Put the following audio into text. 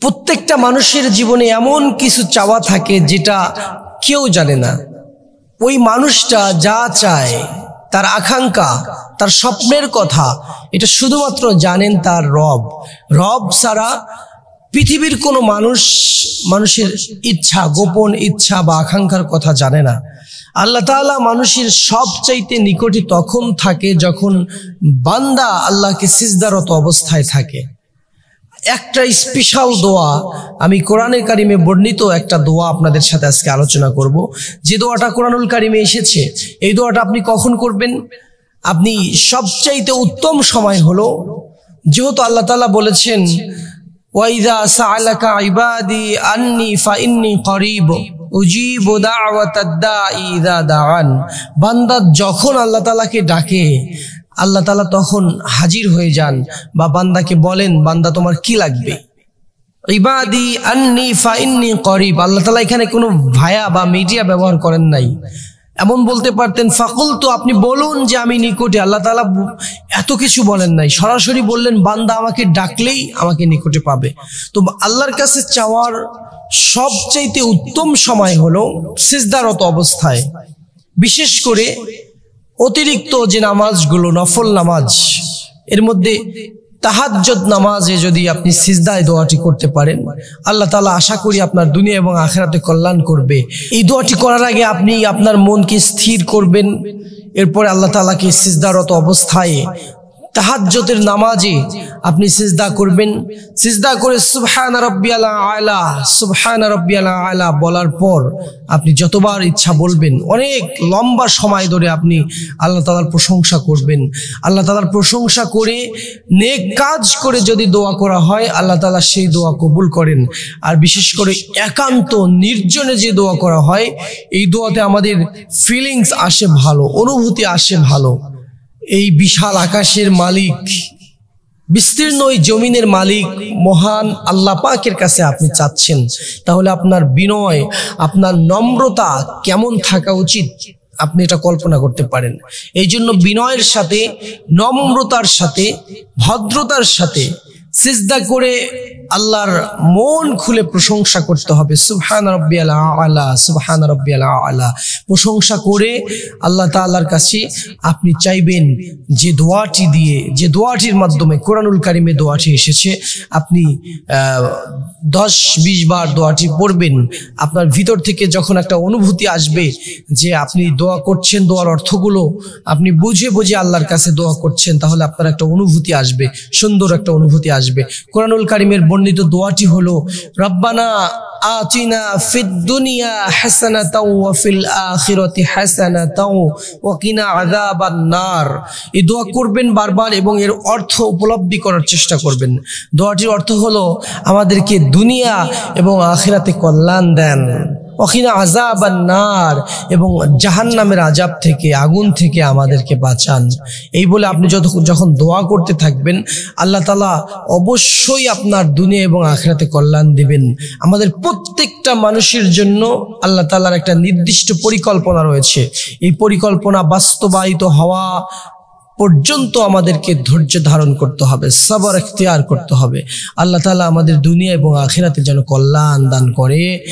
প্রত্যেকটা মানুষের জীবনে এমন কিছু চাওয়া থাকে যেটা কেউ জানে না। ওই মানুষটা যা চায়, তার আকাঙ্ক্ষা, তার স্বপ্নের কথা, এটা শুধুমাত্র জানেন তার রব। রব ছাড়া পৃথিবীর কোনো মানুষের ইচ্ছা, গোপন ইচ্ছা বা আকাঙ্ক্ষার কথা জানে না। আল্লাহ তাআলা মানুষের সবচাইতে নিকটে তখন থাকে যখন বান্দা আল্লাহকে সিজদারত অবস্থায় থাকে। একটা স্পেশাল দোয়া, আমি কোরআনে কারিমে বর্ণিত একটা দোয়া আপনাদের সাথে আজকে আলোচনা করব। যে দোয়াটা কোরআনুল কারিমে এসেছে, এই দোয়াটা আপনি কখন করবেন? আপনি সবচাইতে উত্তম সময় হলো, যেহেতু আল্লাহ তাআলা বলেছেন ওয়াইদা সাআলাকা ইবাদি আন্নি ফাইন্নী করিব উজিবু দাওয়াতাদ দাঈ ইযা দাআন। বান্দা যখন আল্লাহ তাআলাকে ডাকে, আল্লাহ তাআলা তখন হাজির হয়ে যান। বা বান্দাকে বলেন, বান্দা তোমার কি লাগবে? ইবাদি আন্নি ফাইন্নী করিব। আল্লাহ তাআলা এখানে কোনো ভায়া বা মিডিয়া ব্যবহার করেন নাই। এমন বলতে পারতেন ফাকুলতু, আপনি বলুন যে আমি নিকটে। আল্লাহ তাআলা এত কিছু বলেন নাই, সরাসরি বললেন বান্দা আমাকে ডাকলেই আমাকে নিকটে পাবে। তো আল্লাহর কাছে চাওয়ার সবচাইতে উত্তম সময় হলো সিজদারত অবস্থায়। বিশেষ করে অতিরিক্ত যে নামাজগুলো, নফল নামাজ, এর মধ্যে তাহাজ্জুদ নামাজে যদি আপনি সিজদায় দোয়াটি করতে পারেন, আল্লাহ তাআলা আশা করি আপনার দুনিয়া এবং আখিরাতে কল্যাণ করবে। এই দোয়াটি করার আগে আপনি আপনার মনকে স্থির করবেন। এরপরে আল্লাহ তাআলাকে সিজদারত অবস্থায় তাহাজ্জুদের নামাজে আপনি সিজদা করবেন। সিজদা করে সুবহানা রাব্বিয়াল আলা, সুবহানা রাব্বিয়াল আলা বলার পর আপনি যতবার ইচ্ছা বলবেন, অনেক লম্বা সময় ধরে আপনি আল্লাহ তাআলার প্রশংসা করবেন। আল্লাহ তাআলার প্রশংসা করে নেক কাজ করে যদি দোয়া করা হয়, আল্লাহ তাআলা সেই দোয়া কবুল করেন। আর বিশেষ করে একান্ত নির্জনে যে দোয়া করা হয়, এই দোয়াতে আমাদের ফিলিংস আসে ভালো, অনুভূতি আসে ভালো। এই বিশাল আকাশের মালিক, বিস্তীর্ণ এই জমিনের মালিক মহান আল্লাহ পাকের কাছে আপনি চাচ্ছেন, তাহলে আপনার বিনয়, আপনার নম্রতা কেমন থাকা উচিত আপনি এটা কল্পনা করতে পারেন। এই জন্য বিনয়ের সাথে, নম্রতার সাথে, ভদ্রতার সাথে সিজদা করে আল্লাহর মন খুলে প্রশংসা করতে হবে। সুবহান রাব্বিয়াল আলা, সুবহান রাব্বিয়াল আলা প্রশংসা করে আল্লাহ তাআলার কাছে আপনি চাইবেন যে দোয়াটি দিয়ে, যে দোয়াটির মাধ্যমে কোরআনুল কারিমে দোয়াটি এসেছে, আপনি 10-20 বার দোয়াটি পড়বেন। আপনার ভিতর থেকে যখন একটা অনুভূতি আসবে যে আপনি দোয়া করছেন, দোয়ার অর্থগুলো আপনি বুঝে বুঝে আল্লাহর কাছে দোয়া করছেন, তাহলে আপনার একটা অনুভূতি আসবে, সুন্দর একটা অনুভূতি আসবে। কোরআনুল কারিমের বর্ণিত দোয়াটি হলো রব্বানা আতিনা ফিদ দুনিয়া হাসানাতাও ওয়া ফিল আখিরাতি হাসানাতাও ওয়া কিনা আযাবান নার। এই দোয়া করবেন বারবার এবং এর অর্থ উপলব্ধি করার চেষ্টা করবেন। দোয়াটির অর্থ হলো আমাদেরকে দুনিয়া এবং আখিরাতে কল্যাণ দেন, ওয়াকিনা আযাবান নার, এবং জাহান্নামের আযাব থেকে, আগুন থেকে আমাদেরকে বাঁচান। এই বলে আপনি যখন দোয়া করতে থাকবেন, আল্লাহ তাআলা অবশ্যই আপনার দুনিয়া এবং আখিরাতে কল্যাণ দিবেন। আমাদের প্রত্যেকটা মানুষের জন্য আল্লাহ তাআলার একটা নির্দিষ্ট পরিকল্পনা রয়েছে। এই পরিকল্পনা বাস্তবায়িত হওয়া পর্যন্ত আমাদেরকে ধৈর্য ধারণ করতে হবে, সবর ইখতিয়ার করতে হবে। আল্লাহ তাআলা আমাদের দুনিয়া এবং আখিরাতে যেন কল্যাণ দান করে।